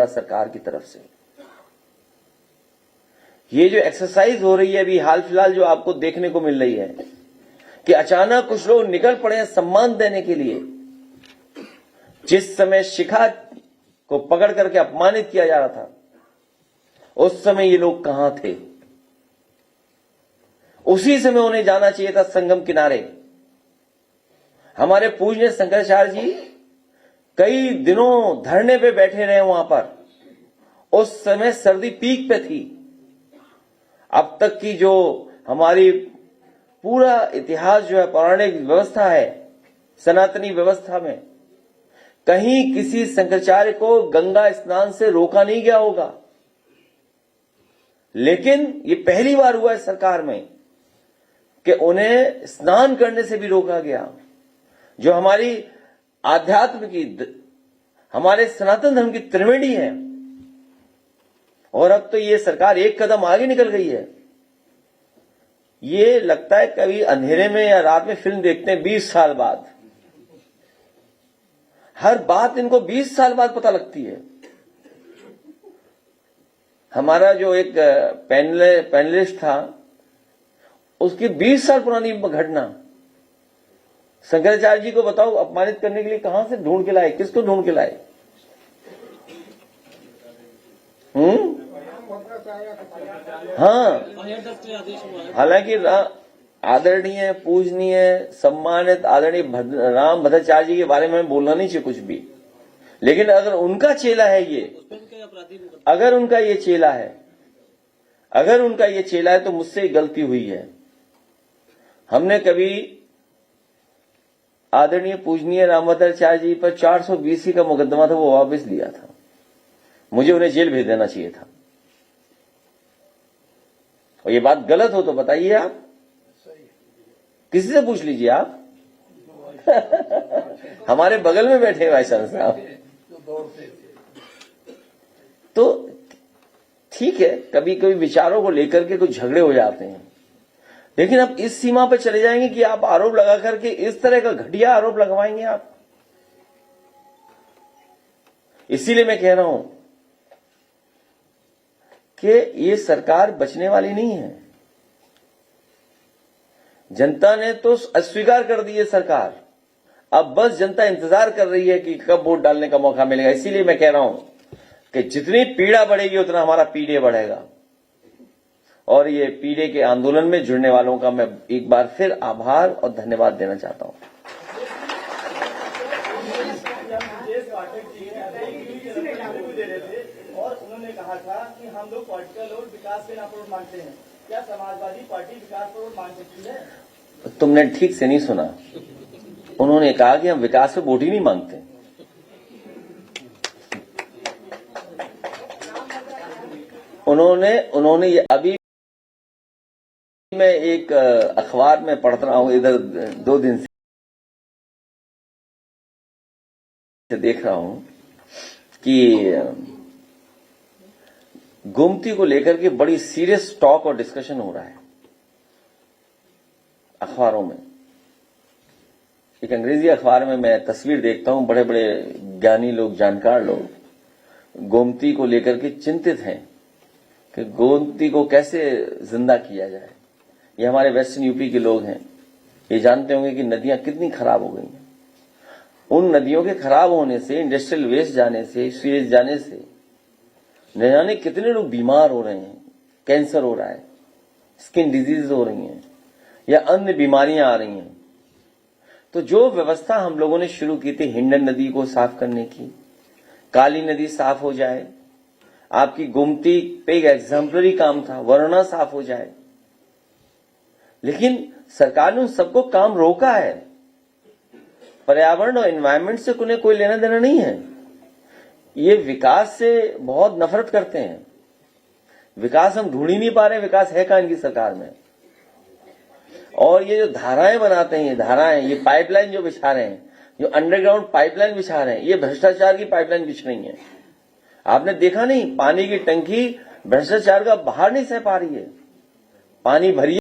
सरकार की तरफ से ये जो एक्सरसाइज हो रही है अभी हाल फिलहाल जो आपको देखने को मिल रही है कि अचानक कुछ लोग निकल पड़े हैं सम्मान देने के लिए। जिस समय शिखा को पकड़ करके अपमानित किया जा रहा था उस समय ये लोग कहां थे? उसी समय उन्हें जाना चाहिए था संगम किनारे। हमारे पूज्य शंकराचार्य जी कई दिनों धरने पे बैठे रहे वहां पर। उस समय सर्दी पीक पे थी। अब तक की जो हमारी पूरा इतिहास जो है पौराणिक व्यवस्था है सनातनी व्यवस्था में कहीं किसी शंकराचार्य को गंगा स्नान से रोका नहीं गया होगा, लेकिन ये पहली बार हुआ है सरकार में कि उन्हें स्नान करने से भी रोका गया। जो हमारी आध्यात्म की हमारे सनातन धर्म की त्रिवेणी है। और अब तो ये सरकार एक कदम आगे निकल गई है। ये लगता है कभी अंधेरे में या रात में फिल्म देखते हैं 20 साल बाद। हर बात इनको 20 साल बाद पता लगती है। हमारा जो एक पैनलिस्ट था उसकी 20 साल पुरानी घटना शंकराचार्य जी को बताओ अपमानित करने के लिए कहां से ढूंढ के लाए, किसको ढूंढ के लाए? हाँ, हालांकि आदरणीय पूजनीय सम्मानित आदरणीय राम भद्राचार्य जी के बारे में बोलना नहीं चाहिए कुछ भी, लेकिन अगर उनका चेला है ये, अगर उनका ये चेला है तो मुझसे गलती हुई है। हमने कभी आदरणीय पूजनीय राम भद्राचार्य जी पर 420 का मुकदमा था वो वापस लिया था। मुझे उन्हें जेल भेज देना चाहिए था। और ये बात गलत हो तो बताइए आप, किसी से पूछ लीजिए आप। हमारे बगल में बैठे भाई साहब। तो ठीक है, कभी कभी विचारों को लेकर के कुछ झगड़े हो जाते हैं, लेकिन अब इस सीमा पर चले जाएंगे कि आप आरोप लगा करके इस तरह का घटिया आरोप लगवाएंगे आप। इसीलिए मैं कह रहा हूं कि ये सरकार बचने वाली नहीं है। जनता ने तो अस्वीकार कर दी है सरकार। अब बस जनता इंतजार कर रही है कि कब वोट डालने का मौका मिलेगा। इसीलिए मैं कह रहा हूं कि जितनी पीड़ा बढ़ेगी उतना हमारा पीडे बढ़ेगा। और ये पीडे के आंदोलन में जुड़ने वालों का मैं एक बार फिर आभार और धन्यवाद देना चाहता हूं। और उन्होंने कहा था कि हम लोग पॉलिटिकल और विकास के नाम पर मांगते हैं। क्या समाजवादी पार्टी विकास पर मांग सकती है? तुमने ठीक से नहीं सुना। उन्होंने कहा कि हम विकास पे वोट ही नहीं मांगते। उन्होंने ये अभी मैं एक अखबार में पढ़ रहा हूं, इधर 2 दिन से देख रहा हूं कि गोमती को लेकर के बड़ी सीरियस टॉक और डिस्कशन हो रहा है अखबारों में। एक अंग्रेजी अखबार में मैं तस्वीर देखता हूं, बड़े बड़े ज्ञानी लोग, जानकार लोग गोमती को लेकर के चिंतित हैं कि गोमती को कैसे जिंदा किया जाए। ये हमारे वेस्टर्न यूपी के लोग हैं, ये जानते होंगे कि नदियां कितनी खराब हो गई हैं। उन नदियों के खराब होने से, इंडस्ट्रियल वेस्ट जाने से, सीवेज जाने से न जाने कितने लोग बीमार हो रहे हैं। कैंसर हो रहा है, स्किन डिजीज हो रही हैं या अन्य बीमारियां आ रही हैं। तो जो व्यवस्था हम लोगों ने शुरू की थी हिंडन नदी को साफ करने की, काली नदी साफ हो जाए, आपकी गोमती पे एक एग्जाम्पलरी काम था, वरुणा साफ हो जाए, लेकिन सरकार ने उन सबको काम रोका है। पर्यावरण और एनवायरमेंट से उन्हें कोई लेना देना नहीं है। ये विकास से बहुत नफरत करते हैं। विकास हम ढूंढ ही नहीं पा रहे, विकास है कहां इनकी सरकार में। और ये जो धाराएं बनाते हैं, ये धाराएं, ये पाइपलाइन जो बिछा रहे हैं, जो अंडरग्राउंड पाइपलाइन बिछा रहे हैं, ये भ्रष्टाचार की पाइपलाइन बिछ रही है। आपने देखा नहीं, पानी की टंकी भ्रष्टाचार का बाहर नहीं सह पा रही है। पानी भरी